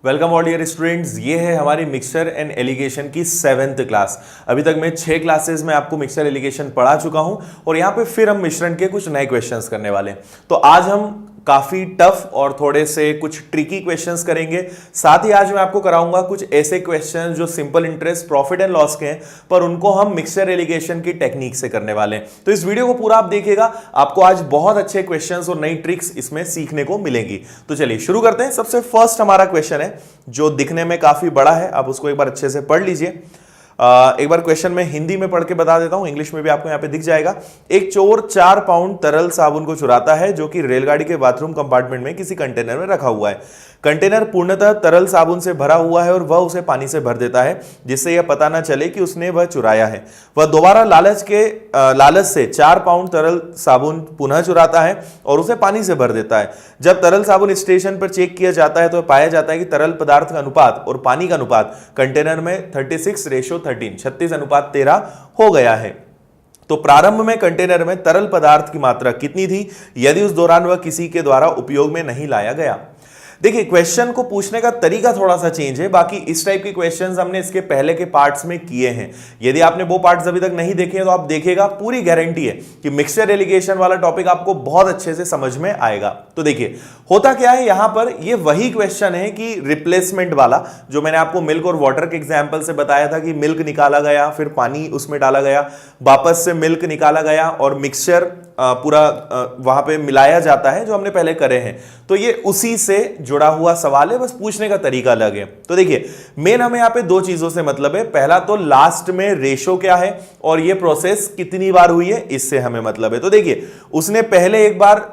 Welcome all dear students. ये है हमारी मिक्सचर एंड एलिगेशन की 7th क्लास। अभी तक मैं 6 क्लासेस में आपको मिक्सचर एलिगेशन पढ़ा चुका हूं और यहाँ पे फिर हम मिश्रण के कुछ नए क्वेश्चंस करने वाले हैं। तो आज हम काफी टफ और थोड़े से कुछ ट्रिकी क्वेश्चंस करेंगे। साथ ही आज मैं आपको कराऊंगा कुछ ऐसे क्वेश्चंस जो simple interest, profit and loss के हैं, पर उनको हम मिक्सचर एलिगेशन की टेक्निक से करने वाले हैं। तो इस वीडियो को पूरा आप देखिएगा, आपको आज बहुत अच्छे क्वेश्चंस और नई ट्रिक्स इसमें सीखने को मिलेंगी। तो चलिए शुरू करते हैं। सबसे फर्स्ट हमारा क्वेश्चन है जो दिखने में काफी बड़ा है, आप उसको एक बार अच्छे से पढ़ लीजिए। एक बार क्वेश्चन में हिंदी में पढ़ के बता देता हूं, इंग्लिश में भी आपको यहां पे दिख जाएगा। एक चोर 4 पाउंड तरल साबुन को चुराता है जो कि रेलगाड़ी के बाथरूम कंपार्टमेंट में किसी कंटेनर में रखा हुआ है। कंटेनर पूर्णतः तरल साबुन से भरा हुआ है और वह उसे पानी से भर देता है जिससे यह पता ना चले कि उसने वह चुराया है। वह दोबारा लालच से 4 पाउंड तरल साबुन पुनः चुराता है और उसे पानी से भर देता है। जब तरल साबुन स्टेशन पर चेक किया जाता है तो पाया जाता है कि तरल पदार्थ का अनुपात और पानी का अनुपात कंटेनर में 36:13 हो गया है। तो प्रारंभ में कंटेनर में तरल पदार्थ की मात्रा कितनी थी यदि उस दौरान वह किसी के द्वारा उपयोग में नहीं लाया गया। देखिए, क्वेश्चन को पूछने का तरीका थोड़ा सा चेंज है। बाकी इस टाइप के क्वेश्चंस हमने इसके पहले के पार्ट्स में किए हैं। यदि आपने वो पार्ट्स अभी तक नहीं देखे हैं तो आप देखिएगा, पूरी गारंटी है कि मिक्सचर एलिगेशन वाला टॉपिक आपको बहुत अच्छे से समझ में आएगा। तो देखिए होता क्या है, यहां पर ये वही क्वेश्चन है कि रिप्लेसमेंट वाला, जो मैंने आपको मिल्क और वाटर के एग्जाम्पल से बताया था कि मिल्क निकाला गया, फिर पानी उसमें डाला गया, वापस से मिल्क निकाला गया और मिक्सचर पूरा वहां पे मिलाया जाता है, जो हमने पहले करे हैं। तो ये उसी से जुड़ा हुआ सवाल है, बस पूछने का तरीका अलग है। तो देखिए मेन हमें यहां पे 2 चीजों से मतलब है। पहला तो लास्ट में रेशो क्या है और ये प्रोसेस कितनी बार हुई है, इससे हमें मतलब है। तो देखिए उसने पहले एक बार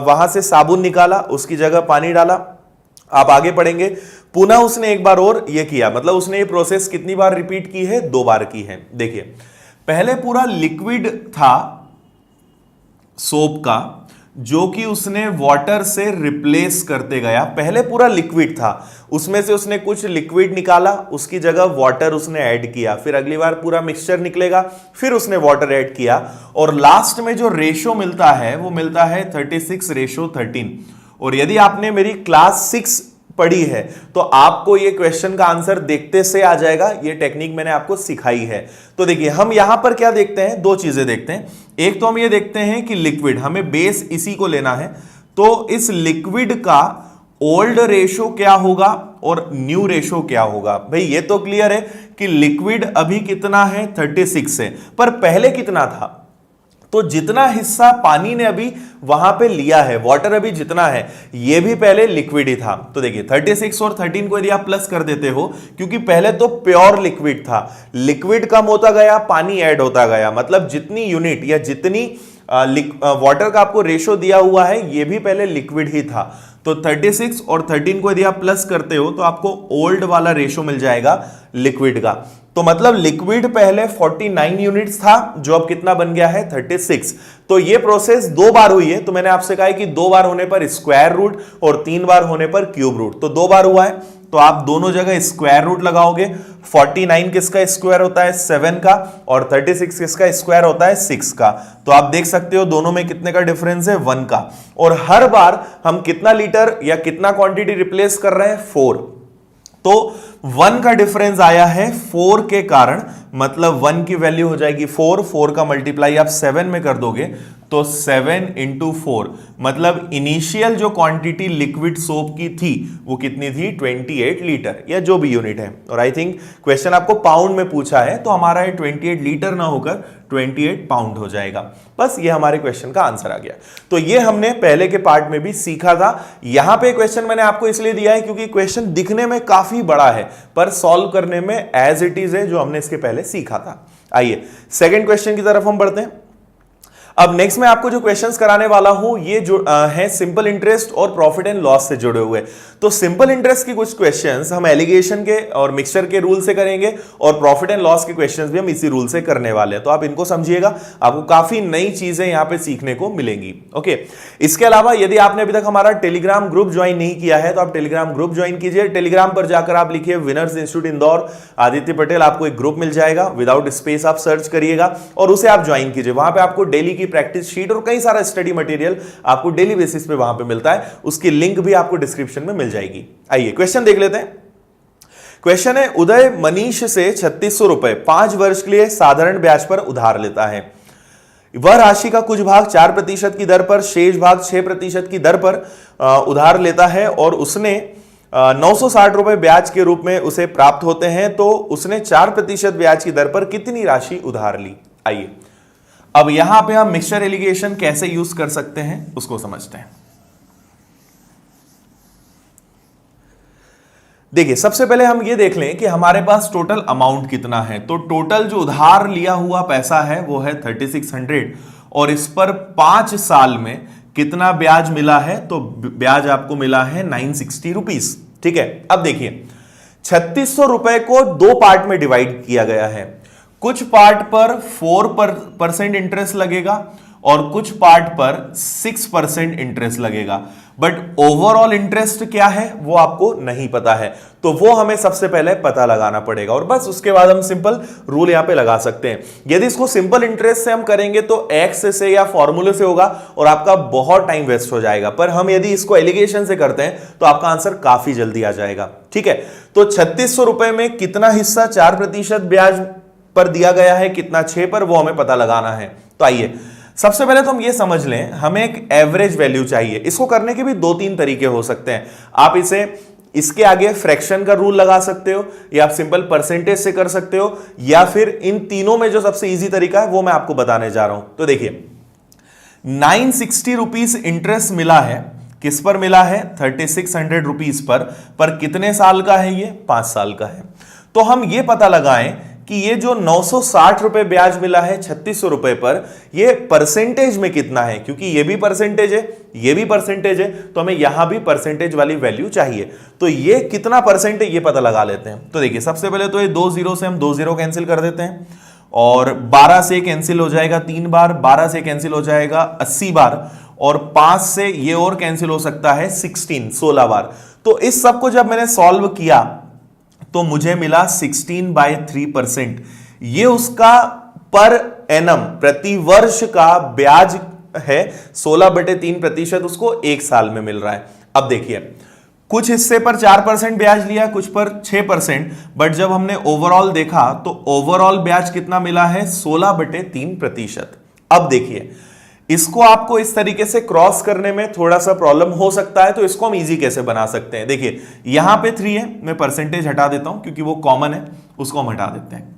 वहां से साबुन निकाला, उसकी जगह पानी डाला। आप आगे पढ़ेंगे, पुनः उसने एक बार और ये किया, मतलब उसने ये प्रोसेस कितनी बार रिपीट की है, 2 बार की है। देखिए पहले पूरा लिक्विड था सोप का, जो कि उसने वाटर से रिप्लेस करते गया। पहले पूरा लिक्विड था, उसमें से उसने कुछ लिक्विड निकाला, उसकी जगह वाटर उसने ऐड किया। फिर अगली बार पूरा मिक्सचर निकलेगा, फिर उसने वाटर ऐड किया और लास्ट में जो रेशो मिलता है वो मिलता है 36:13। और यदि आपने मेरी क्लास 6 पढ़ी है तो आपको ये क्वेश्चन का आंसर देखते से आ जाएगा। ये टेक्निक मैंने आपको सिखाई है। तो देखिए हम यहां पर क्या देखते हैं, 2 चीजें देखते हैं। एक तो हम ये देखते हैं कि लिक्विड, हमें बेस इसी को लेना है। तो इस लिक्विड का ओल्ड रेशो क्या होगा और न्यू रेशो क्या होगा। भाई ये तो क्लियर है कि लिक्विड अभी कितना है, 36 है, पर पहले कितना था। तो जितना हिस्सा पानी ने अभी वहां पे लिया है, वाटर अभी जितना है, ये भी पहले लिक्विड ही था। तो देखिए 36 और 13 को यदि आप प्लस कर देते हो, क्योंकि पहले तो प्योर लिक्विड था, लिक्विड कम होता गया, पानी ऐड होता गया, मतलब जितनी यूनिट या जितनी वाटर का आपको रेशो दिया हुआ है ये भी पहले लिक्विड ही था। तो 36 और 13 को यदि आप प्लस करते हो तो आपको ओल्ड वाला रेशो मिल जाएगा लिक्विड का। तो मतलब लिक्विड पहले 49 यूनिट्स था, जो अब कितना बन गया है, 36। तो ये प्रोसेस 2 बार हुई है। तो मैंने आपसे कहा है कि 2 बार होने पर स्क्वायर रूट और 3 बार होने पर क्यूब रूट। तो 2 बार हुआ है तो आप दोनों जगह स्क्वायर रूट लगाओगे। 49 किसका स्क्वायर होता है, 7 का, और 36 किसका स्क्वायर होता है, 6 का। तो आप देख सकते हो दोनों में कितने का डिफरेंस है, 1 का। और हर बार हम कितना लीटर या कितना क्वांटिटी रिप्लेस कर रहे हैं, 4। तो 1 का डिफरेंस आया है 4 के कारण, मतलब 1 की वैल्यू हो जाएगी 4 का मल्टीप्लाई आप 7 में कर दोगे तो 7 × 4, मतलब इनिशियल जो क्वांटिटी लिक्विड सोप की थी वो कितनी थी, 28 लीटर या जो भी यूनिट है। और आई थिंक क्वेश्चन आपको पाउंड में पूछा है, तो हमारा 28 लीटर ना होकर 28 पाउंड हो जाएगा। बस ये हमारे क्वेश्चन का आंसर आ गया। तो ये हमने पहले के पार्ट में भी सीखा था। यहां पे क्वेश्चन मैंने आपको इसलिए दिया है क्योंकि क्वेश्चन दिखने में काफी बड़ा है, पर सॉल्व करने में एज इट इज है, जो हमने इसके पहले सीखा था। आइए सेकंड क्वेश्चन की तरफ हम बढ़ते हैं। अब नेक्स्ट मैं आपको जो क्वेश्चंस कराने वाला हूं ये जो है सिंपल इंटरेस्ट और प्रॉफिट एंड लॉस से जुड़े हुए। तो सिंपल इंटरेस्ट की कुछ क्वेश्चंस हम एलिगेशन के और मिक्सचर के रूल से करेंगे और प्रॉफिट एंड लॉस के क्वेश्चंस भी हम इसी रूल से करने वाले हैं। तो आप इनको समझिएगा, आपको काफी नई चीजें यहां पे सीखने को मिलेंगी। ओके, इसके अलावा यदि आपने अभी तक हमारा टेलीग्राम ग्रुप ज्वाइन नहीं किया है तो आप टेलीग्राम ग्रुप ज्वाइन कीजिए। टेलीग्राम पर जाकर आप लिखिए विनर्स इंस्टीट्यूट इंदौर आदित्य पटेल, आपको एक ग्रुप मिल जाएगा, विदाउट स्पेस आप सर्च करिएगा और उसे आप ज्वाइन कीजिए। वहां पे आपको डेली की प्रैक्टिस शीट और कई सारा स्टडी मटेरियल आपको डेली बेसिस पे वहां पे मिलता है। उसकी लिंक भी आपको डिस्क्रिप्शन में मिल जाएगी। आइए क्वेश्चन देख लेते हैं। क्वेश्चन है, उदय मनीष से 3600 रुपए 5 वर्ष के लिए साधारण ब्याज पर उधार लेता है। वह राशि का कुछ भाग 4% की दर पर, शेष भाग 6% की दर पर उधार लेता है और उसने 960 रुपए ब्याज के रूप में उसे प्राप्त होते हैं, तो उसने 4% ब्याज की दर पर कितनी राशि उधार ली। आइए अब यहां पे हम मिक्सचर एलिगेशन कैसे यूज कर सकते हैं उसको समझते हैं। देखिए सबसे पहले हम ये देख लें कि हमारे पास टोटल अमाउंट कितना है। तो टोटल जो उधार लिया हुआ पैसा है वो है 3600 और इस पर 5 साल में कितना ब्याज मिला है, तो ब्याज आपको मिला है 960 रुपीस। ठीक है, अब देखिए 3600 रुपए को 2 पार्ट में डिवाइड किया गया है। कुछ पार्ट पर 4% इंटरेस्ट लगेगा और कुछ पार्ट पर 6% इंटरेस्ट लगेगा, बट ओवरऑल इंटरेस्ट क्या है वो आपको नहीं पता है, तो वो हमें सबसे पहले पता लगाना पड़ेगा और बस उसके बाद हम सिंपल रूल यहां पे लगा सकते हैं। यदि इसको सिंपल इंटरेस्ट से हम करेंगे तो एक्स से या फॉर्मूले से होगा और आपका बहुत टाइम वेस्ट हो जाएगा, पर हम यदि इसको एलिगेशन से करते हैं तो आपका आंसर काफी जल्दी आ जाएगा। ठीक है, तो 3600 रुपए में कितना हिस्सा 4% ब्याज पर दिया गया है, कितना 6 पर, वो हमें पता लगाना है। तो आइए सबसे पहले तो हम ये समझ लें, हमें एक एवरेज वैल्यू चाहिए। इसको करने के भी 2-3 तरीके हो सकते हैं। आप इसे इसके आगे फ्रैक्शन का रूल लगा सकते हो, या आप सिंपल परसेंटेज से कर सकते हो, या फिर इन तीनों में जो सबसे इजी तरीका है वो मैं आपको बताने जा रहा हूं। तो देखिए 960 रुपीस इंटरेस्ट मिला है, किस पर मिला है 3600 रुपीस पर कितने साल का है ये 5 साल का है। तो हम ये पता लगाएं कि ये जो 960 रुपए ब्याज मिला है 3600 रुपए पर, ये परसेंटेज में कितना है, क्योंकि ये भी परसेंटेज है ये भी परसेंटेज है, तो हमें यहां भी परसेंटेज वाली वैल्यू चाहिए। तो ये कितना परसेंट है ये पता लगा लेते हैं। तो देखिए सबसे पहले तो ये 2 0 से हम 2 0 कैंसिल कर देते हैं और 12 से कैंसिल हो जाएगा 3 बार, 12 से कैंसिल हो जाएगा 80 बार और 5 से ये और कैंसिल हो सकता है 16 बार। तो इस सब को जब मैंने सॉल्व किया तो मुझे मिला 16/3%। ये उसका पर एनम प्रति वर्ष का ब्याज है, 16/3% उसको 1 साल में मिल रहा है। अब देखिए कुछ हिस्से पर 4% ब्याज लिया, कुछ पर 6%, बट जब हमने ओवरऑल देखा तो ओवरऑल ब्याज कितना मिला है 16/3%। अब देखिए इसको आपको इस तरीके से क्रॉस करने में थोड़ा सा प्रॉब्लम हो सकता है, तो इसको हम इजी कैसे बना सकते हैं। देखिए यहां पे 3 है, मैं परसेंटेज हटा देता हूं क्योंकि वो कॉमन है, उसको हम हटा देते हैं।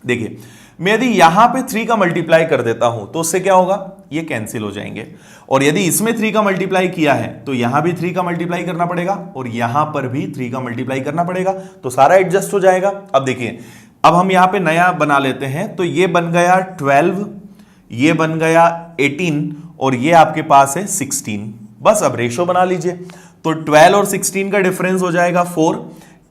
देखिए मैं यदि यहां पे 3 का मल्टीप्लाई कर देता हूं तो उससे क्या होगा, ये कैंसिल हो जाएंगे, और यदि इसमें 3 का मल्टीप्लाई किया है तो यहां भी 3 का मल्टीप्लाई करना पड़ेगा और यहां पर भी 3 का मल्टीप्लाई करना पड़ेगा, तो सारा एडजस्ट हो जाएगा। अब देखिए अब हम यहां पे नया बना लेते हैं, तो ये बन गया 12, ये बन गया 18 और ये आपके पास है 16। बस अब रेशो बना लीजिए, तो 12 और 16 का डिफरेंस हो जाएगा 4,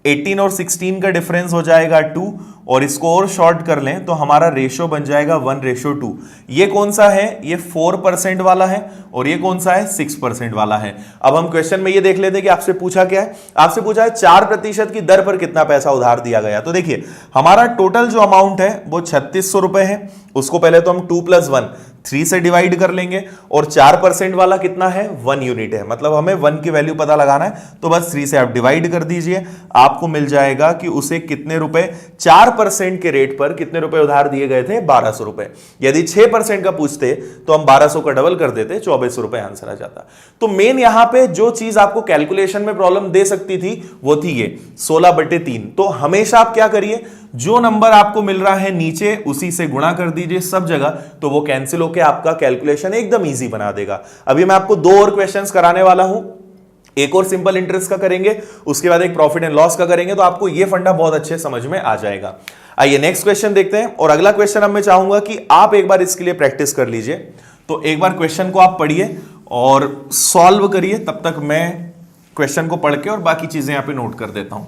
18 और 16 का डिफरेंस हो जाएगा 2, और इसको और शॉर्ट कर लें तो हमारा रेशो बन जाएगा 1:2। ये कौन सा है, ये 4% वाला है और ये कौन सा है 6% वाला है। अब हम क्वेश्चन में ये देख लेते हैं कि आपसे पूछा क्या है, आपसे पूछा है 4% की दर पर कितना पैसा उधार दिया गया। तो देखिए हमारा टोटल जो अमाउंट है वो 3600 रुपए है, उसको पहले तो हम 2 + 1 3 से डिवाइड कर लेंगे, और 4% वाला कितना है 1 यूनिट है, मतलब हमें 1 की वैल्यू पता लगाना है, तो बस 3 से आप डिवाइड कर दीजिए, आपको मिल जाएगा कि उसे कितने रुपए 4% के रेट पर कितने रुपए उधार दिए गए थे 1200 रुपए। यदि 6% का पूछते तो हम 1200 का डबल कर देते, 2400 रुपए आंसर आ जाता। तो मेन यहां पे जो चीज आपको कैलकुलेशन में प्रॉब्लम दे सकती थी वो थी ये 16/3। तो हमेशा आप क्या करिए, जो नंबर आपको मिल रहा है नीचे उसी से गुणा कर दीजिए सब जगह, तो वो कैंसिल होकर आपका कैलकुलेशन एकदम इजी बना देगा। अभी मैं आपको 2 और क्वेश्चंस कराने वाला हूं, एक और सिंपल इंटरेस्ट का करेंगे, उसके बाद एक प्रॉफिट एंड लॉस का करेंगे, तो आपको ये फंडा बहुत अच्छे समझ में आ जाएगा। आइए नेक्स्ट क्वेश्चन देखते हैं, और अगला क्वेश्चन अब मैं चाहूंगा कि आप एक बार इसके लिए प्रैक्टिस कर लीजिए। तो एक बार क्वेश्चन को आप पढ़िए और सॉल्व करिए, तब तक मैं क्वेश्चन को पढ़ के और बाकी चीजें यहां पे नोट कर देता हूं।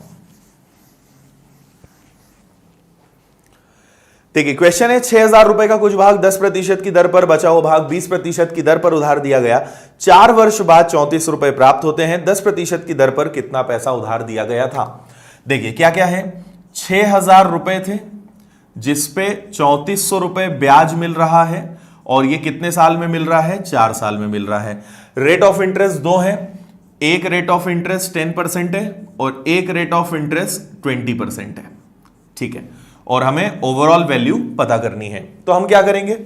देखिए क्वेश्चन है 6000 रुपए का कुछ भाग 10% की दर पर, बचा हुआ भाग 20% की दर पर उधार दिया गया। 4 वर्ष बाद 34 रुपए प्राप्त होते हैं, 10% की दर पर कितना पैसा उधार दिया गया था। देखिए क्या क्या है, 6000 रुपए थे जिसपे 3400 रुपए ब्याज मिल रहा है, और ये कितने साल में मिल रहा है 4 साल में मिल रहा है। रेट ऑफ इंटरेस्ट 2 है, एक रेट ऑफ इंटरेस्ट 10% है और एक रेट ऑफ इंटरेस्ट 20% है, ठीक है, और हमें ओवरऑल वैल्यू पता करनी है। तो हम क्या करेंगे,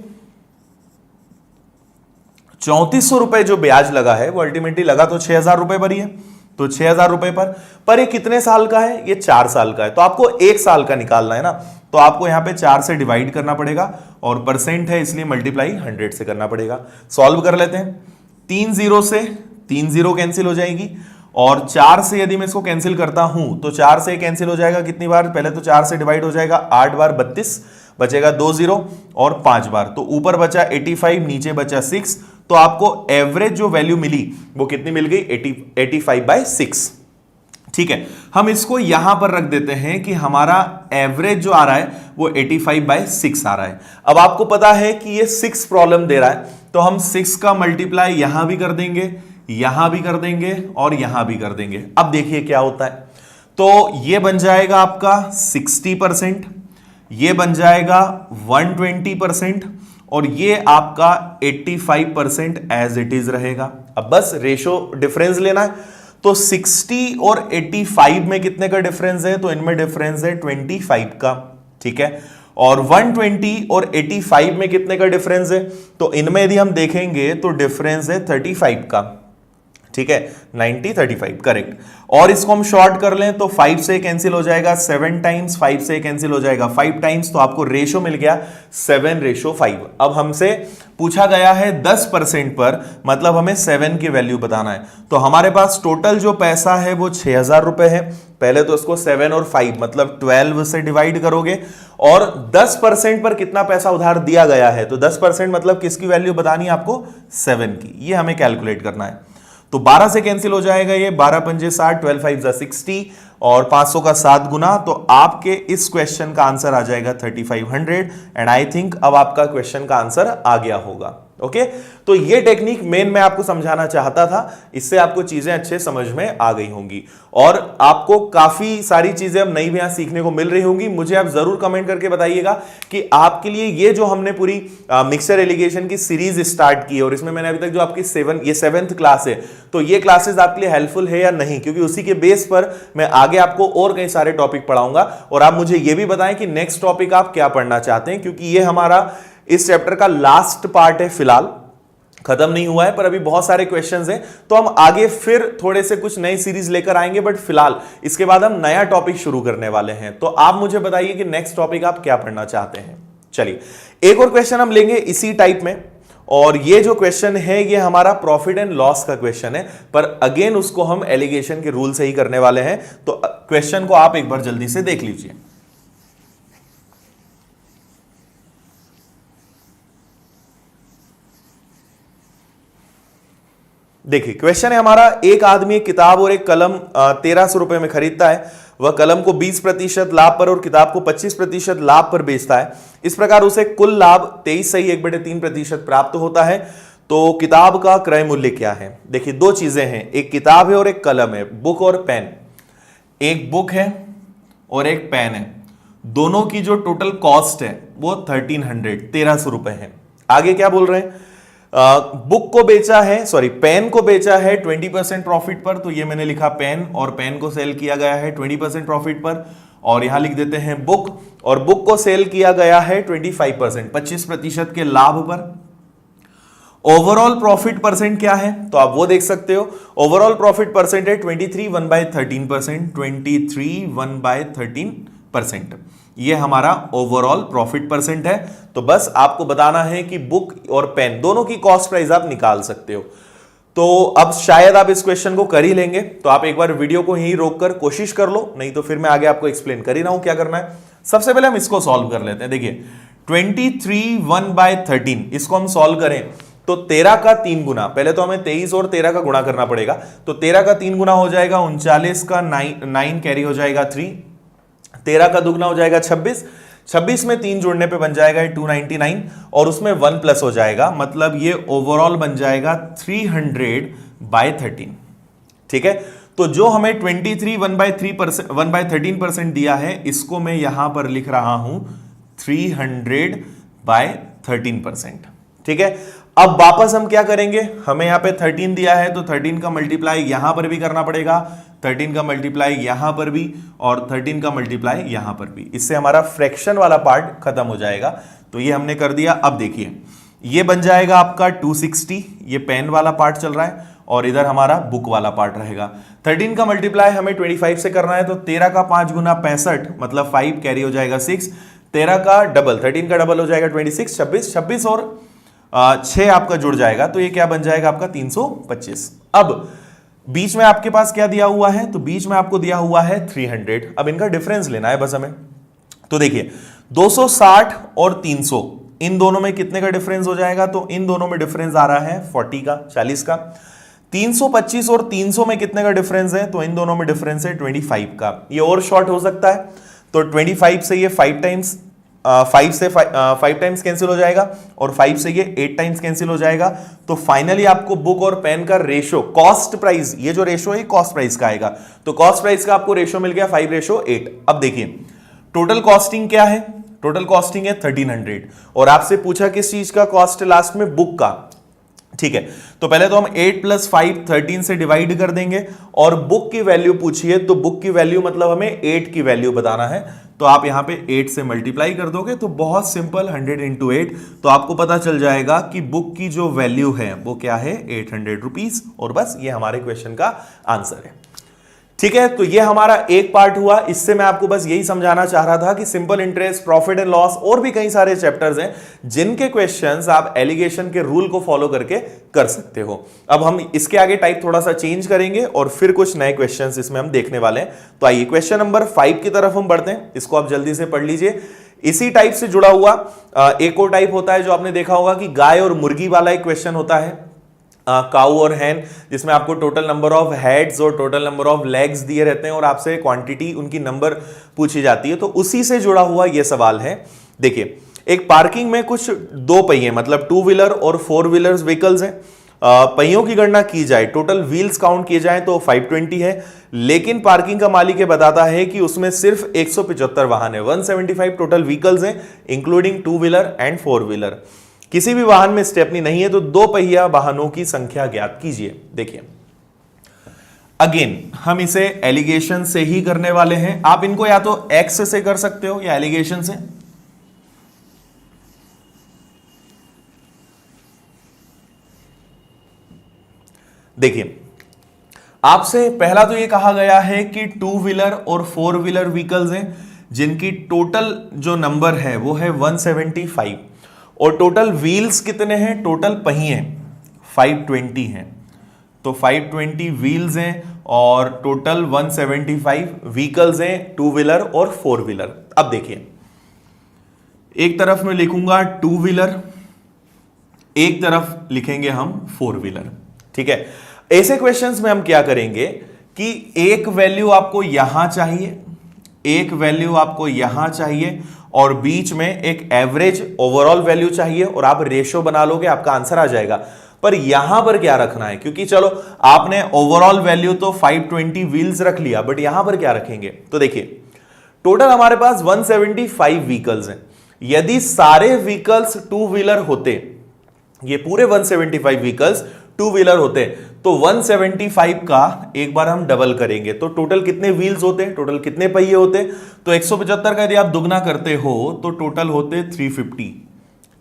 3400 रुपए जो ब्याज लगा है वो अल्टीमेटली लगा तो 6000 रुपए पर ही है, तो 6000 रुपए पर ये कितने साल का है, ये 4 साल का है, तो आपको 1 साल का निकालना है ना, तो आपको यहां पे 4 से डिवाइड करना पड़ेगा और परसेंट है इसलिए मल्टीप्लाई 100 से करना पड़ेगा। सॉल्व कर लेते हैं, 3 0 से 3 0 कैंसिल हो जाएगी और 4 से यदि मैं इसको कैंसिल करता हूं तो 4 से कैंसिल हो जाएगा कितनी बार, पहले तो 4 से डिवाइड हो जाएगा 8 बार 32, बचेगा 2 0 और 5 बार, तो ऊपर बचा 85, नीचे बचा 6, तो आपको एवरेज जो वैल्यू मिली वो कितनी मिल गई, 85/6, ठीक है। हम इसको यहां पर रख देते हैं कि हमारा एवरेज जो आ रहा है वो 85/6 आ रहा है। अब आपको पता है कि ये 6 प्रॉब्लम दे रहा है, तो हम 6 का मल्टीप्लाई यहां भी कर देंगे, यहां भी कर देंगे और यहां भी कर देंगे। अब देखिए क्या होता है, तो ये बन जाएगा आपका 60%, ये बन जाएगा 120% और ये आपका 85% एज इट इज रहेगा। अब बस रेशो डिफरेंस लेना है, तो 60 और 85 में कितने का डिफरेंस है, तो इनमें डिफरेंस है 25 का, ठीक है, और 120 और 85 में कितने का डिफरेंस है, तो इनमें यदि हम देखेंगे तो डिफरेंस है 35 का, ठीक है, 90 35 करेक्ट। और इसको हम शॉर्ट कर लें तो 5 से कैंसिल हो जाएगा 7 टाइम्स, 5 से कैंसिल हो जाएगा 5 टाइम्स, तो आपको रेशो मिल गया 7:5। अब हमसे पूछा गया है 10% पर, मतलब हमें 7 की वैल्यू बताना है, तो हमारे पास टोटल जो पैसा है वो 6000 रुपए है। पहले तो इसको 7 और 5 मतलब 12 से डिवाइड करोगे और 10% पर कितना पैसा उधार दिया गया है, तो 10% मतलब किसकी वैल्यू बतानी है आपको, 7 की, ये हमें कैलकुलेट करना है। तो 12 से कैंसिल हो जाएगा ये, 12 पंजे 60, 12 5 60 और 500 का 7 गुना, तो आपके इस क्वेश्चन का आंसर आ जाएगा 3500 एंड आई थिंक अब आपका क्वेश्चन का आंसर आ गया होगा। ओके, तो ये टेक्निक मेन मैं आपको समझाना चाहता था, इससे आपको चीजें अच्छे समझ में आ गई होंगी और आपको काफी सारी चीजें अब नई भी यहां सीखने को मिल रही होंगी। मुझे आप जरूर कमेंट करके बताइएगा कि आपके लिए ये जो हमने पूरी मिक्सचर एलिगेशन की सीरीज स्टार्ट की है और इसमें मैंने अभी तक जो आपकी 7th क्लास है, तो ये क्लासेस आपके लिए हेल्पफुल है या नहीं, क्योंकि उसी के बेस पर मैं आगे आपको और कई सारे टॉपिक पढ़ाऊंगा। और आप मुझे ये भी बताएं कि नेक्स्ट टॉपिक आप क्या पढ़ना चाहते हैं, क्योंकि ये हमारा इस चैप्टर का लास्ट पार्ट है, फिलहाल खत्म नहीं हुआ है पर अभी बहुत सारे क्वेश्चंस हैं, तो हम आगे फिर थोड़े से कुछ नई सीरीज लेकर आएंगे, बट फिलहाल इसके बाद हम नया टॉपिक शुरू करने वाले हैं। तो आप मुझे बताइए कि नेक्स्ट टॉपिक आप क्या पढ़ना चाहते हैं। चलिए एक और क्वेश्चन हम लेंगे इसी टाइप में, और ये जो क्वेश्चन है ये हमारा प्रॉफिट एंड लॉस का क्वेश्चन है, पर अगेन उसको हम एलिगेशन के रूल से ही करने वाले हैं। तो क्वेश्चन को आप एक बार जल्दी से देख लीजिए। देखिए क्वेश्चन है हमारा, एक आदमी एक किताब और एक कलम 1300 रुपए में खरीदता है, वह कलम को 20% लाभ पर और किताब को 25% लाभ पर बेचता है। इस प्रकार उसे कुल लाभ 23.1/3% प्राप्त होता है। तो किताब का क्रय मूल्य क्या है। देखिए दो चीजें हैं, एक किताब है और एक कलम है, बुक और पेन। एक बुक है और एक पेन है, दोनों की जो टोटल कॉस्ट है वो 1300 रुपए है। आगे क्या बोल रहे हैं, बुक को बेचा है, सॉरी पेन को बेचा है 20% प्रॉफिट पर, तो ये मैंने लिखा पेन, और पेन को सेल किया गया है 20% प्रॉफिट पर, और यहां लिख देते हैं बुक, और बुक को सेल किया गया है 25% के लाभ पर। ओवरऑल प्रॉफिट परसेंट क्या है, तो आप वो देख सकते हो, ओवरऑल प्रॉफिट परसेंट है 23/1/13%, 23/1/13%, ये हमारा ओवरऑल प्रॉफिट परसेंट है। तो बस आपको बताना है कि बुक और पेन दोनों की कॉस्ट प्राइस आप निकाल सकते हो। तो अब शायद आप इस क्वेश्चन को कर ही लेंगे, तो आप एक बार वीडियो को यहीं रोककर कोशिश कर लो, नहीं तो फिर मैं आगे आपको एक्सप्लेन कर ही रहा हूं क्या करना है। सबसे पहले हम इसको सॉल्व कर लेते हैं। देखिए 23/1/13 इसको हम सॉल्व करें तो 13 का 3 गुना, पहले तो हमें 23 और 13 का गुणा करना पड़ेगा, तो 13 का 3 गुना हो जाएगा 39 का 9 कैरी हो जाएगा 3, 13 का दुगना हो जाएगा 26, 26 में 3 जोड़ने पे बन जाएगा 299 और उसमें 1 प्लस हो जाएगा, मतलब ये ओवरऑल बन जाएगा 300/13। ठीक है, तो जो हमें 1/13% दिया है इसको मैं यहां पर लिख रहा हूं 300/13%। ठीक है, अब वापस हम क्या करेंगे, हमें यहां पे 13 दिया है तो 13 का मल्टीप्लाई यहां पर भी करना पड़ेगा, 13 का मल्टीप्लाई यहां पर भी और 13 का मल्टीप्लाई यहां पर भी। इससे हमारा फ्रैक्शन वाला पार्ट खत्म हो जाएगा। तो ये हमने कर दिया। अब देखिए ये बन जाएगा आपका 260, ये पेन वाला पार्ट चल रहा है और इधर हमारा बुक वाला पार्ट रहेगा। 13 का मल्टीप्लाई हमें 25 से करना है तो 13 का 5 गुना 65 मतलब 5 कैरी हो जाएगा 6, 13 का डबल 13 का डबल हो जाएगा 26, 26 और 6 आपका जुड़ जाएगा तो ये क्या बन जाएगा आपका 325। अब बीच में आपके पास क्या दिया हुआ है, तो बीच में आपको दिया हुआ है 300। अब इनका डिफरेंस लेना है बस हमें। तो देखिए 260 और 300 इन दोनों में कितने का डिफरेंस हो जाएगा, तो इन दोनों में डिफरेंस आ रहा है 40 का, 40 का। 325 और 300 में कितने का डिफरेंस है, तो इन दोनों में डिफरेंस है 25 का। ये और शॉर्ट हो सकता है तो 25 से ये 5 टाइम्स 5 से 5 टाइम्स कैंसिल हो जाएगा और 5 से ये 8 टाइम्स कैंसिल हो जाएगा। तो फाइनली आपको बुक और पेन का रेशो, कॉस्ट प्राइस, ये जो रेशो है कॉस्ट प्राइस का आएगा। तो कॉस्ट प्राइस का आपको रेशो मिल गया 5:8। अब देखिए टोटल कॉस्टिंग क्या है, टोटल कॉस्टिंग है 1300 और आपसे पूछा किस चीज का कॉस्ट लास्ट में, बुक का। ठीक है, तो पहले तो हम 8 + 5 13 से डिवाइड कर देंगे और बुक की वैल्यू पूछिए तो बुक की वैल्यू मतलब हमें 8 की वैल्यू बताना है। तो आप यहां पे 8 से मल्टीप्लाई कर दोगे तो बहुत सिंपल 100 × 8 तो आपको पता चल जाएगा कि बुक की जो वैल्यू है वो क्या है 800 रुपीज। और बस ये हमारे क्वेश्चन का आंसर है। ठीक है, तो ये हमारा एक पार्ट हुआ। इससे मैं आपको बस यही समझाना चाह रहा था कि simple interest, profit and loss और भी कई सारे चैप्टर्स हैं जिनके क्वेश्चंस आप एलिगेशन के रूल को फॉलो करके कर सकते हो। अब हम इसके आगे टाइप थोड़ा सा चेंज करेंगे और फिर कुछ नए क्वेश्चंस इसमें हम देखने वाले हैं। तो आइए क्वेश्चन नंबर 5 की तरफ हम बढ़ते हैं। इसको आप जल्दी से पढ़ लीजिए। इसी टाइप से जुड़ा हुआ एक और टाइप होता है जो आपने देखा होगा कि गाय और मुर्गी वाला एक क्वेश्चन होता है, काऊ और हैन, जिसमें आपको टोटल नंबर ऑफ हेड्स और टोटल नंबर ऑफ लेग्स दिए रहते हैं और आपसे क्वांटिटी उनकी नंबर पूछी जाती है। तो उसी से जुड़ा हुआ यह सवाल है। देखिए एक पार्किंग में कुछ 2 पहिए मतलब 2 व्हीलर और 4 व्हीलर व्हीकल्स हैं। पहियों की गणना की जाए, टोटल व्हील्स काउंट किए जाए तो 520 है, लेकिन पार्किंग का मालिक ये बताता है कि उसमें सिर्फ 175 वाहन है, 175 टोटल व्हीकल्स हैं इंक्लूडिंग 2 व्हीलर एंड 4 व्हीलर। किसी भी वाहन में स्टेपनी नहीं है तो 2 पहिया वाहनों की संख्या ज्ञात कीजिए। देखिए अगेन हम इसे एलिगेशन से ही करने वाले हैं। आप इनको या तो एक्स से कर सकते हो या एलिगेशन से। देखिए आपसे पहला तो ये कहा गया है कि 2 व्हीलर और 4 व्हीलर व्हीकल्स हैं जिनकी टोटल जो नंबर है वो है 175 और टोटल व्हील्स कितने हैं, टोटल पहिए 520 हैं। तो 520 व्हील्स हैं और टोटल 175 व्हीकल्स हैं, 2 व्हीलर और 4 व्हीलर। अब देखिए एक तरफ में लिखूंगा 2 व्हीलर, एक तरफ लिखेंगे हम 4 व्हीलर। ठीक है, ऐसे क्वेश्चंस में हम क्या करेंगे कि एक वैल्यू आपको यहां चाहिए, एक वैल्यू आपको यहां चाहिए और बीच में एक एवरेज ओवरऑल वैल्यू चाहिए और आप रेशो बना लोगे, आपका आंसर आ जाएगा। पर यहां पर क्या रखना है, क्योंकि चलो आपने ओवरऑल वैल्यू तो 520 व्हील्स रख लिया, बट यहां पर क्या रखेंगे। तो देखिए टोटल हमारे पास 175 व्हीकल्स हैं। यदि सारे व्हीकल्स 2 व्हीलर होते, ये पूरे 175 व्हीकल्स 2 व्हीलर होते तो 175 का एक बार हम डबल करेंगे तो टोटल कितने व्हील्स होते, टोटल कितने पहिए होते। तो 175 का यदि आप दुगना करते हो तो टोटल होते 350।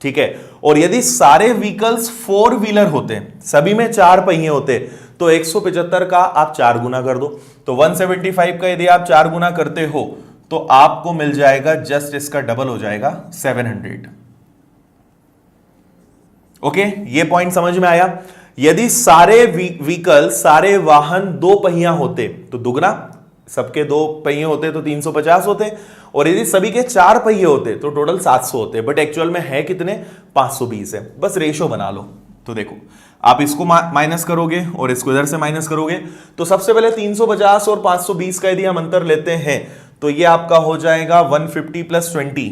ठीक है, और यदि सारे व्हीकल्स 4 व्हीलर होते, सभी में 4 पहिए होते तो 175 का आप 4 गुना कर दो। तो 175 का यदि आप 4 गुना करते हो तो आपको मिल जाएगा जस्ट इसका डबल हो जाएगा 700। ओके, ये पॉइंट समझ में आया। यदि सारे व्हीकल, सारे वाहन 2 पहिया होते तो दुगना, सबके 2 पहिए होते तो 350 होते और यदि सभी के 4 पहिए होते तो टोटल 700 होते, बट एक्चुअल में है कितने 520 है। बस रेशो बना लो। तो देखो आप इसको माइनस करोगे और इसको इधर से माइनस करोगे तो सबसे पहले 350 और 520 का यदि हम अंतर लेते हैं तो ये आपका हो जाएगा 150 + 20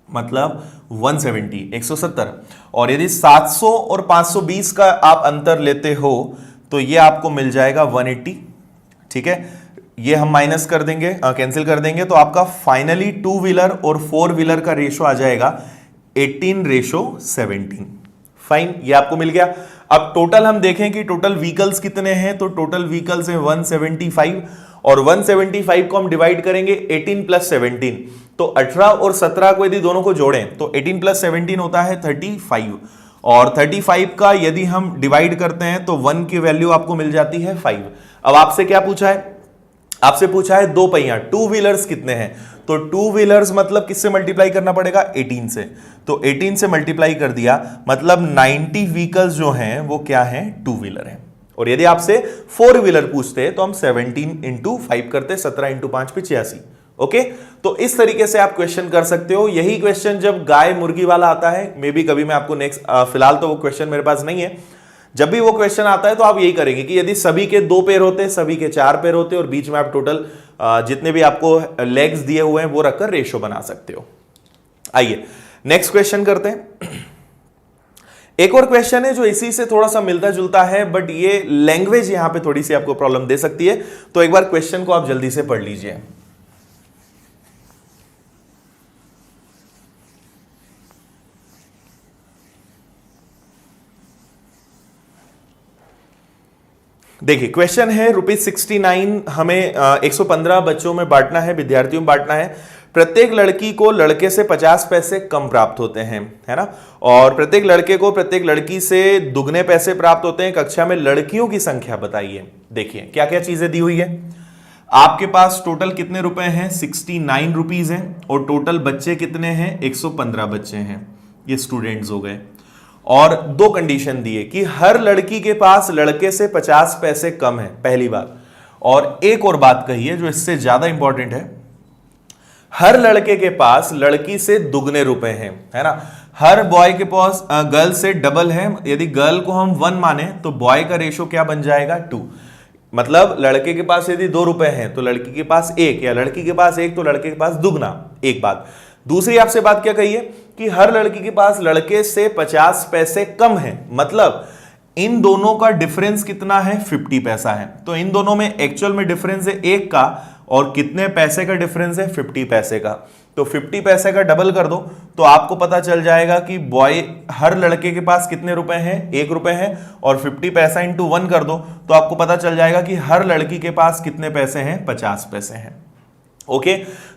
मतलब 170, 170। और यदि 700 और 520 का आप अंतर लेते हो तो ये आपको मिल जाएगा 180। ठीक है, ये हम माइनस कर देंगे, कैंसिल कर देंगे तो आपका फाइनली 2 व्हीलर और 4 व्हीलर का रेशो आ जाएगा 18:17। फाइन, ये आपको मिल गया। अब टोटल हम देखें कि टोटल व्हीकल्स कितने हैं, तो टोटल व्हीकल्स हैं 175, और 175 को हम डिवाइड करेंगे 18 प्लस 17, तो 18 और 17 को यदि दोनों को जोड़ें तो 18 प्लस 17 होता है 35, और 35 का यदि हम डिवाइड करते हैं तो 1 की वैल्यू आपको मिल जाती है 5। अब आपसे क्या पूछा है, आपसे पूछा है दो पहिया टू व्हीलर्स कितने हैं, तो टू व्हीलर्स मतलब किससे मल्टीप्लाई करना पड़ेगा, 18 से, तो 18 से मल्टीप्लाई कर दिया, मतलब 90 व्हीकल्स जो हैं वो क्या हैं, टू व्हीलर हैं। और यदि आपसे फोर व्हीलर पूछते तो हम 17 इंटू 5 करते, 17 इंटू 5 पे 86। ओके, तो इस तरीके से आप क्वेश्चन कर सकते हो। यही क्वेश्चन जब गाय मुर्गी वाला आता है, मे बी कभी मैं आपको नेक्स्ट, फिलहाल तो वो क्वेश्चन मेरे पास नहीं है, जब भी वो क्वेश्चन आता है तो आप यही करेंगे कि यदि सभी के 2 पैर होते, सभी के 4 पैर होते, और बीच में आप टोटल जितने भी आपको लेग्स दिए हुए हैं वो रखकर रेशो बना सकते हो। आइए नेक्स्ट क्वेश्चन करते हैं। एक और क्वेश्चन है जो इसी से थोड़ा सा मिलता जुलता है, बट ये लैंग्वेज यहां पे थोड़ी सी आपको प्रॉब्लम दे सकती है, तो एक बार क्वेश्चन को आप जल्दी से पढ़ लीजिए। देखिए क्वेश्चन है ₹69 हमें 115 बच्चों में बांटना है, विद्यार्थियों में बांटना है। प्रत्येक लड़की को लड़के से 50 पैसे कम प्राप्त होते हैं, है ना, और प्रत्येक लड़के को प्रत्येक लड़की से दुगने पैसे प्राप्त होते हैं। कक्षा में लड़कियों की संख्या बताइए। देखिए क्या क्या चीजें दी हुई है, आपके पास टोटल कितने रुपए हैं, 69 रुपीज हैं, और टोटल बच्चे कितने हैं, 115 बच्चे हैं, ये स्टूडेंट्स हो गए। और दो कंडीशन दिए कि हर लड़की के पास लड़के से 50 पैसे कम है, पहली बात। और एक और बात कही है जो इससे ज्यादा इंपॉर्टेंट है, हर लड़के के पास लड़की से दुगने रुपए हैं, है ना। हर बॉय के पास गर्ल से डबल है। यदि गर्ल को हम 1 माने तो बॉय का रेशो क्या बन जाएगा, 2। मतलब लड़के के पास यदि 2 रुपए हैं तो लड़की के पास 1, या लड़की के पास 1 तो लड़के के पास दुगना। एक बात। दूसरी आपसे बात क्या कही है कि हर लड़की के पास लड़के से 50 पैसे कम है, मतलब इन दोनों का डिफरेंस कितना है, 50 पैसा है। तो इन दोनों में एक्चुअल में डिफरेंस है 1 का, और कितने पैसे का डिफरेंस है, 50 पैसे का। तो 50 पैसे का डबल कर दो तो आपको पता चल जाएगा कि बॉय हर लड़के के पास कितने रुपए हैं, 1 रुपए है, और 50 पैसा इंटू 1 कर दो तो आपको पता चल जाएगा कि हर लड़की के पास कितने पैसे हैं, 50 पैसे हैं। ओके,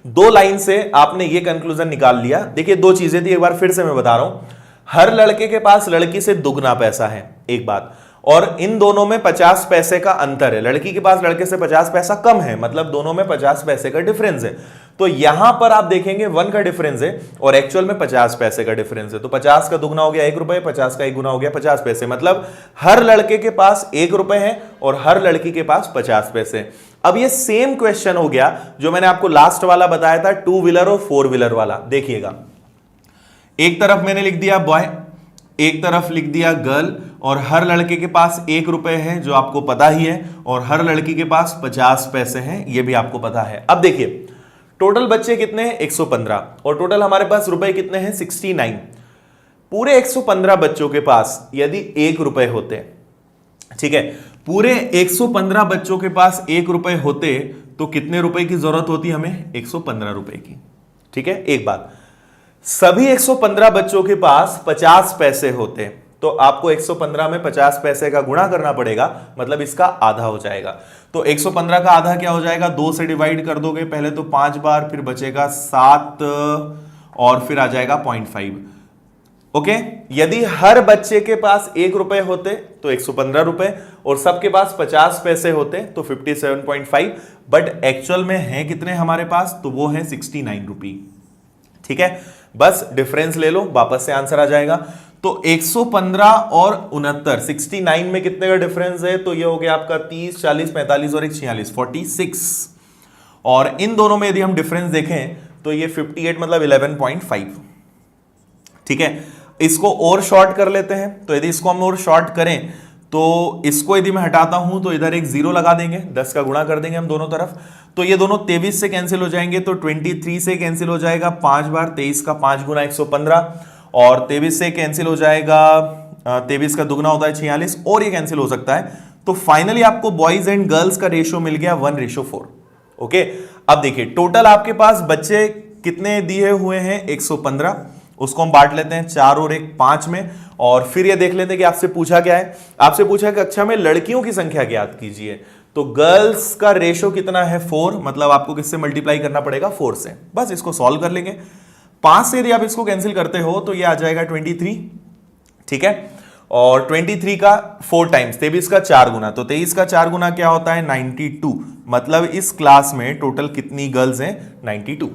2 लाइन से आपने ये कंक्लूजन निकाल लिया। देखिए 2 चीजें थी, एक बार फिर से मैं बता रहा हूं, हर लड़के के पास लड़की से दुगना पैसा है, एक बात, और इन दोनों में 50 पैसे का अंतर है। लड़की के पास लड़के से 50 पैसा कम है, मतलब दोनों में 50 पैसे का डिफरेंस है। तो यहां पर आप देखेंगे 1 का डिफरेंस है और एक्चुअल में 50 पैसे का डिफरेंस है। तो 50 का दुगना हो गया 1 रुपए, 50 का 1 गुना हो गया 50 पैसे, मतलब हर लड़के के पास 1 रुपए है और हर लड़की के पास 50 पैसे। अब ये सेम क्वेश्चन हो गया जो मैंने आपको लास्ट वाला बताया था, 2 व्हीलर और 4 व्हीलर वाला। देखिएगा, एक तरफ मैंने लिख दिया बॉय, एक तरफ लिख दिया गर्ल, और हर लड़के के पास 1 रुपए है जो आपको पता ही है, और हर लड़की के पास 50 पैसे हैं, ये भी आपको पता है। अब देखिए टोटल बच्चे कितने हैं, 115, और टोटल हमारे पास रुपए कितने हैं, 69। पूरे 115 बच्चों के पास यदि 1 रुपए होते, ठीक है, पूरे 115 बच्चों के पास 1 रुपए होते तो कितने रुपए की जरूरत होती हमें, 115 रुपए की। ठीक है, एक बात, सभी 115 बच्चों के पास 50 पैसे होते तो आपको 115 में 50 पैसे का गुणा करना पड़ेगा, मतलब इसका आधा हो जाएगा। तो 115 का आधा क्या हो जाएगा, 2 से डिवाइड कर दोगे, पहले तो 5 बार, फिर बचेगा 7, और फिर आ जाएगा 0.5। ओके, यदि हर बच्चे के पास 1 रुपए होते तो 115 रुपए, और सबके पास 50 पैसे होते तो 57.5, बट एक्चुअल में है कितने हमारे पास, तो वो है 69 रुपी। ठीक है, बस डिफरेंस ले लो, वापस से आंसर आ जाएगा। तो 115 और 69, 69 में कितने का डिफरेंस है, तो ये हो गया आपका 30, 40, 45 और 46, 46। और इन दोनों में यदि हम डिफरेंस देखें तो ये 58, मतलब 11.5। ठीक है, इसको और शॉर्ट कर लेते हैं। तो यदि इसको हम और शॉर्ट करें तो इसको यदि मैं हटाता हूं तो इधर एक 0 लगा देंगे, 10 का गुणा कर देंगे हम दोनों तरफ, तो ये दोनों 23 से कैंसिल हो जाएंगे, तो 23 से कैंसिल हो जाएगा 5 बार, 23 का 5 गुना 115, और 23 से कैंसिल हो जाएगा 23 का दुगना होता है 46, और ये कैंसिल हो सकता है। तो फाइनली आपको बॉयज एंड गर्ल्स का रेशियो मिल गया 1:4। ओके, अब देखिए टोटल आपके पास बच्चे कितने दिए हुए हैं, 115, उसको हम बांट लेते हैं 4 और 1 5 में, और फिर ये देख लेते हैं कि आपसे पूछा क्या है। आपसे पूछा है कक्षा में लड़कियों की संख्या ज्ञात कीजिए, तो गर्ल्स का रेशो कितना है 4, मतलब आपको किससे मल्टीप्लाई करना पड़ेगा 4 से। बस इसको सॉल्व कर लेंगे। 5 से यदि आप इसको कैंसिल करते हो तो ये आ जाएगा 23, ठीक है, और 23 का 4 टाइम्स 23 का 4 गुना, तो 23 का 4 गुना क्या होता है 92, मतलब इस क्लास में टोटल कितनी गर्ल्स हैं 92।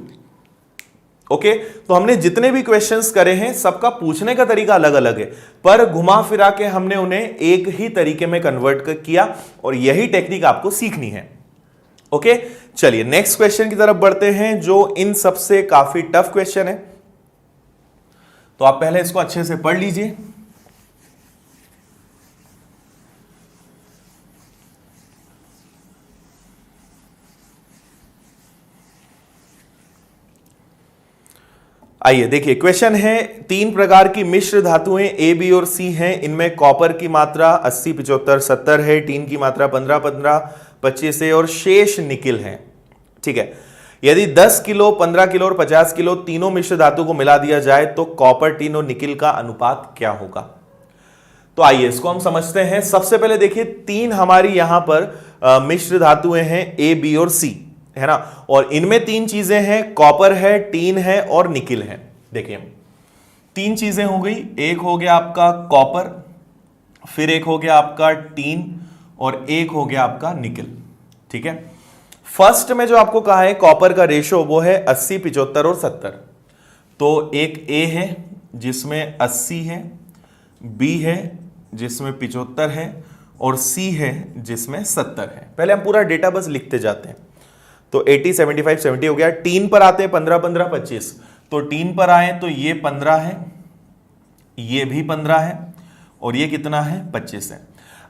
ओके, तो हमने जितने भी क्वेश्चंस करे हैं सबका पूछने का तरीका अलग अलग है, पर घुमा फिरा के हमने उन्हें एक ही तरीके में कन्वर्ट किया, और यही टेक्निक आपको सीखनी है। ओके, चलिए नेक्स्ट क्वेश्चन की तरफ बढ़ते हैं, जो इन सबसे काफी टफ क्वेश्चन है। तो आप पहले इसको अच्छे से पढ़ लीजिए। आइए देखिए, क्वेश्चन है 3 प्रकार की मिश्र धातुएं ए, बी और सी हैं। इनमें कॉपर की मात्रा 80, 75, 70 है, टीन की मात्रा 15, 15, 25 है और शेष निकिल है। ठीक है, यदि 10 किलो, 15 किलो और 50 किलो तीनों मिश्र धातु को मिला दिया जाए तो कॉपर, टीन और निकिल का अनुपात क्या होगा। तो आइए इसको हम समझते हैं। सबसे पहले देखिए, 3 हमारी यहां पर मिश्र धातुएं हैं ए, बी और सी, है ना, और इनमें 3 चीजें हैं, कॉपर है, टीन है और निकिल है। देखिए 3 चीजें हो गई, एक हो गया आपका कॉपर, फिर एक हो गया आपका टीन और एक हो गया आपका निकिल। ठीक है, फर्स्ट में जो आपको कहा है कॉपर का रेशो वो है 80, 75 और 70। तो एक ए है जिसमें 80 है, बी है जिसमें 75 है और सी है जिसमें 70 है। पहले हम पूरा डेटा बस लिखते जाते हैं। तो 80, 75, 70 हो गया। टीन पर आते हैं 15, 15, 25। तो टीन पर आए तो ये 15 है, ये भी 15 है और ये कितना है 25 है।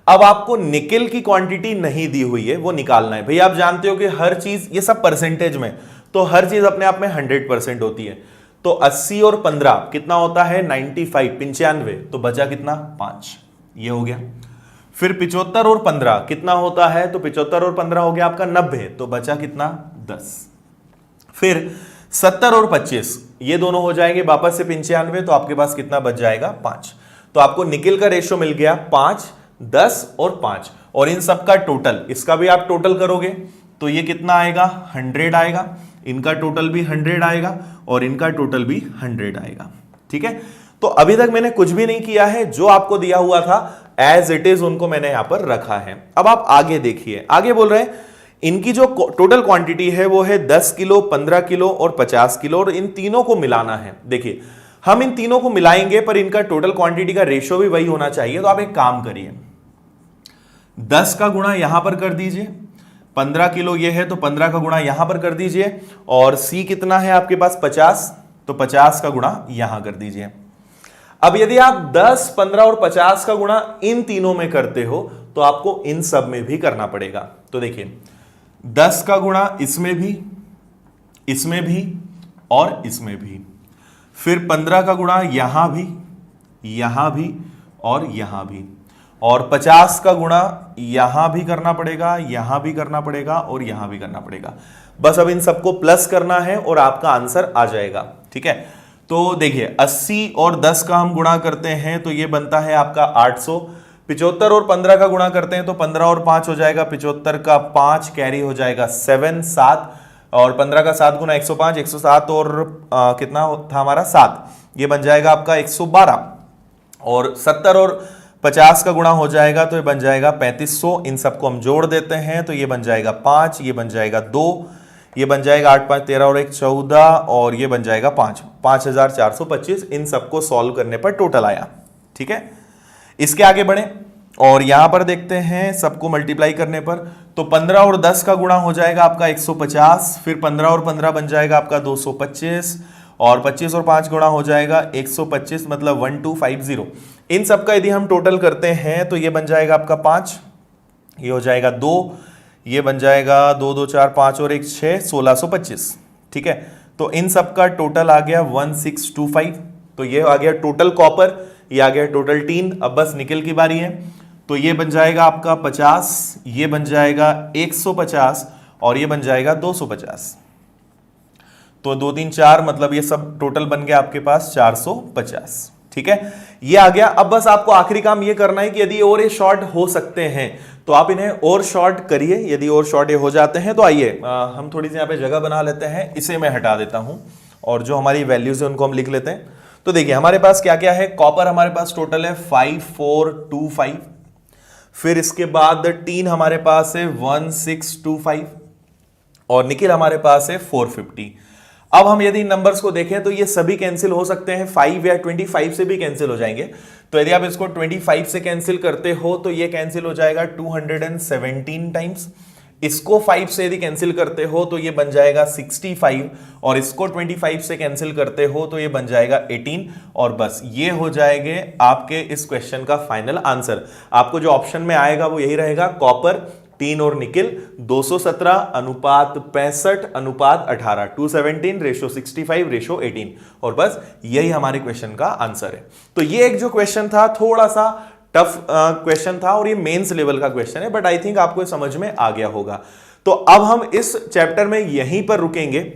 अब आपको निकिल की क्वांटिटी नहीं दी हुई है, वो निकालना है। भैया आप जानते हो कि हर चीज, ये सब परसेंटेज में, तो हर चीज अपने आप में 100% होती है। तो 80 और 15 कितना होता है 95, 95, तो बचा कितना 5, ये हो गया। फिर 75 और 15 कितना होता है, तो 75 और 15 हो गया आपका 90, तो बचा कितना 10। फिर 70 और 25 ये दोनों हो जाएंगे वापस से 95, तो आपके पास कितना बच जाएगा 5। तो आपको निकिल का रेशो मिल गया 5, 10 और 5, और इन सब का टोटल, इसका भी आप टोटल करोगे तो ये कितना आएगा 100 आएगा, इनका टोटल भी 100 आएगा और इनका टोटल भी 100 आएगा। ठीक है, तो अभी तक मैंने कुछ भी नहीं किया है, जो आपको दिया हुआ था एज इट इज उनको मैंने यहां पर रखा है। अब आप आगे देखिए, आगे बोल रहे हैं इनकी जो टोटल क्वांटिटी है वो है 10 किलो, 15 किलो और 50 किलो, और इन तीनों को मिलाना है। देखिए हम इन तीनों को मिलाएंगे पर इनका टोटल क्वांटिटी का रेशियो भी वही होना चाहिए। तो आप एक काम करिए, 10 का गुणा यहां पर कर दीजिए, 15 किलो ये है तो 15 का गुणा यहां पर कर दीजिए, और सी कितना है आपके पास 50, तो 50 का गुणा यहां कर दीजिए। अब यदि आप 10, 15 और 50 का गुणा इन तीनों में करते हो तो आपको इन सब में भी करना पड़ेगा। तो देखिए 10 का गुणा इसमें भी और इसमें भी, फिर 15 का गुणा यहां भी और यहां भी, और 50 का गुणा यहां भी करना पड़ेगा, यहां भी करना पड़ेगा और यहां भी करना पड़ेगा। बस अब इन सबको प्लस करना है और आपका आंसर आ जाएगा। ठीक है, तो देखिए 80 और 10 का हम गुणा करते हैं तो ये बनता है आपका 800। 75 और 15 का गुणा करते हैं तो 15 और 5 हो जाएगा, 75 का 5 कैरी हो जाएगा 7, 7, और 15 का 7 गुना 105, 107 और कितना था हमारा 7, ये बन जाएगा आपका 112। और 70 और 50 का गुणा हो जाएगा तो ये बन जाएगा 3500। इन सबको हम जोड़ देते हैं तो ये बन जाएगा 5, ये बन जाएगा 2, ये बन जाएगा 8, 5, 13 और 1, 14, और ये बन जाएगा 5, 5425। इन सबको सॉल्व करने पर टोटल आया। ठीक है, इसके आगे बढ़े और यहां पर देखते हैं सबको मल्टीप्लाई करने पर, तो 15 और 10 का गुणा हो जाएगा आपका 150, फिर 15 और 15 बन जाएगा आपका 225, और 25 और 5 गुणा हो जाएगा 125, मतलब 1250। इन सबका यदि हम टोटल करते हैं तो ये बन जाएगा आपका 5, ये हो जाएगा 2, ये बन जाएगा 2, 2, 4, 5 और 1, 6, 1625। ठीक है, तो इन सब का टोटल आ गया 1625। तो ये आ गया टोटल कॉपर, ये आ गया टोटल टीन। अब बस निकिल की बारी है, तो ये बन जाएगा आपका 50, ये बन जाएगा 150 और ये बन जाएगा 250। तो 2 3 4 मतलब ये सब टोटल बन गया आपके पास 450। ठीक है, ये आ गया। अब बस आपको आखिरी काम ये करना है कि यदि और ये शॉर्ट हो सकते हैं तो आप इन्हें और शॉर्ट करिए। यदि और शॉर्ट ये हो जाते हैं तो आइए हम थोड़ी सी यहाँ पे जगह बना लेते हैं, इसे मैं हटा देता हूं और जो हमारी वैल्यूज है उनको हम लिख लेते हैं। तो देखिए हमारे पास क्या क्या है, कॉपर हमारे पास टोटल है 5425, फिर इसके बाद टीन हमारे पास है 1625 और निकिल हमारे पास है 450। अब हम यदि नंबर्स को देखें तो ये सभी कैंसिल हो सकते हैं, 5 या 25 से भी कैंसिल हो जाएंगे। तो यदि आप इसको 25 से कैंसिल करते हो तो ये कैंसिल हो जाएगा 217 टाइम्स। इसको 5 से यदि कैंसिल करते हो तो ये बन जाएगा 65 और इसको 25 से कैंसिल करते हो तो ये बन जाएगा 18 और बस ये हो जाएंगे आपके इस क्वेश्चन का फाइनल आंसर। आपको जो ऑप्शन में आएगा वो यही रहेगा, कॉपर, टीन और निकिल 217 अनुपात 65 अनुपात 18, 217 रेशो 65 रेशो 18 और बस यही हमारे क्वेश्चन का आंसर है। तो ये एक जो क्वेश्चन था थोड़ा सा टफ क्वेश्चन था और ये मेंस लेवल का क्वेश्चन है, बट आई थिंक आपको समझ में आ गया होगा। तो अब हम इस चैप्टर में यहीं पर रुकेंगे।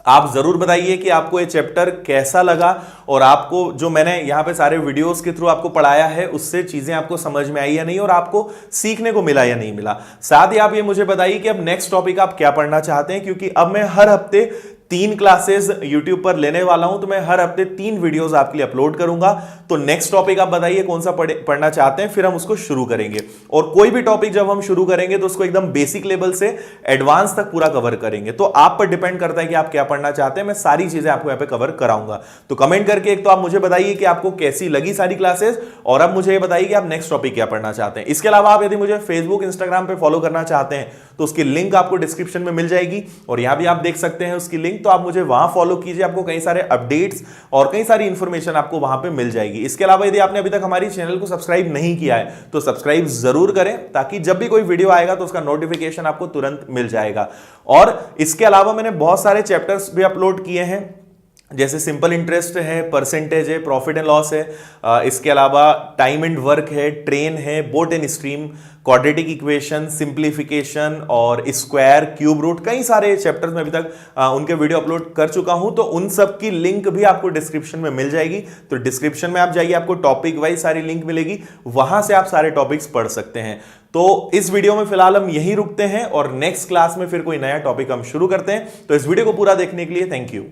आप जरूर बताइए कि आपको ये चैप्टर कैसा लगा और आपको जो मैंने यहाँ पे सारे वीडियोस के थ्रू आपको पढ़ाया है उससे चीजें आपको समझ में आई या नहीं और आपको सीखने को मिला या नहीं मिला। साथ ही आप ये मुझे बताइए कि अब नेक्स्ट टॉपिक आप क्या पढ़ना चाहते हैं, क्योंकि अब मैं हर हफ्ते 3 क्लासेस YouTube पर लेने वाला हूं, तो मैं हर हफ्ते 3 वीडियोस आपके लिए अपलोड करूंगा। तो नेक्स्ट टॉपिक आप बताइए कौन सा पढ़ना चाहते हैं, फिर हम उसको शुरू करेंगे। और कोई भी टॉपिक जब हम शुरू करेंगे तो उसको एकदम बेसिक लेवल से एडवांस तक पूरा कवर करेंगे। तो आप पर डिपेंड करता है कि आप क्या पढ़ना चाहते हैं, मैं सारी चीजें आपको यहाँ पे कवर कराऊंगा। तो कमेंट करके एक तो आप मुझे बताइए कि आपको कैसी लगी सारी क्लासेस और अब मुझे ये बताइए कि आप नेक्स्ट टॉपिक क्या पढ़ना चाहते हैं। इसके अलावा आप यदि मुझे फेसबुक इंस्टाग्राम पे फॉलो करना चाहते हैं तो उसकी लिंक आपको डिस्क्रिप्शन में मिल जाएगी और यहां भी आप देख सकते हैं उसकी लिंक, तो आप मुझे वहां फॉलो कीजिए। आपको कई सारे अपडेट्स और कई सारी इंफॉर्मेशन आपको वहां पे मिल जाएगी। इसके अलावा यदि आपने अभी तक हमारी चैनल को सब्सक्राइब नहीं किया है तो सब्सक्राइब जरूर करें, ताकि जब भी कोई वीडियो आएगा तो उसका नोटिफिकेशन आपको तुरंत मिल जाएगा। और इसके अलावा मैंने बहुत सारे चैप्टर्स भी अपलोड किए हैं, जैसे सिंपल इंटरेस्ट है, परसेंटेज है, प्रॉफिट एंड लॉस है, इसके अलावा टाइम एंड वर्क है, ट्रेन है, boat and stream, quadratic equation, simplification और स्क्वायर, क्यूब रूट, कई सारे चैप्टर्स में अभी तक उनके वीडियो अपलोड कर चुका हूं। तो उन सब की लिंक भी आपको डिस्क्रिप्शन में मिल जाएगी। तो डिस्क्रिप्शन में आप जाइए, आपको टॉपिक वाइज सारी लिंक मिलेगी, वहां से आप सारे टॉपिक्स पढ़ सकते हैं। तो इस वीडियो में फिलहाल हम यहीं रुकते हैं और नेक्स्ट क्लास में फिर कोई नया टॉपिक हम शुरू करते हैं। तो इस वीडियो को पूरा देखने के लिए थैंक यू।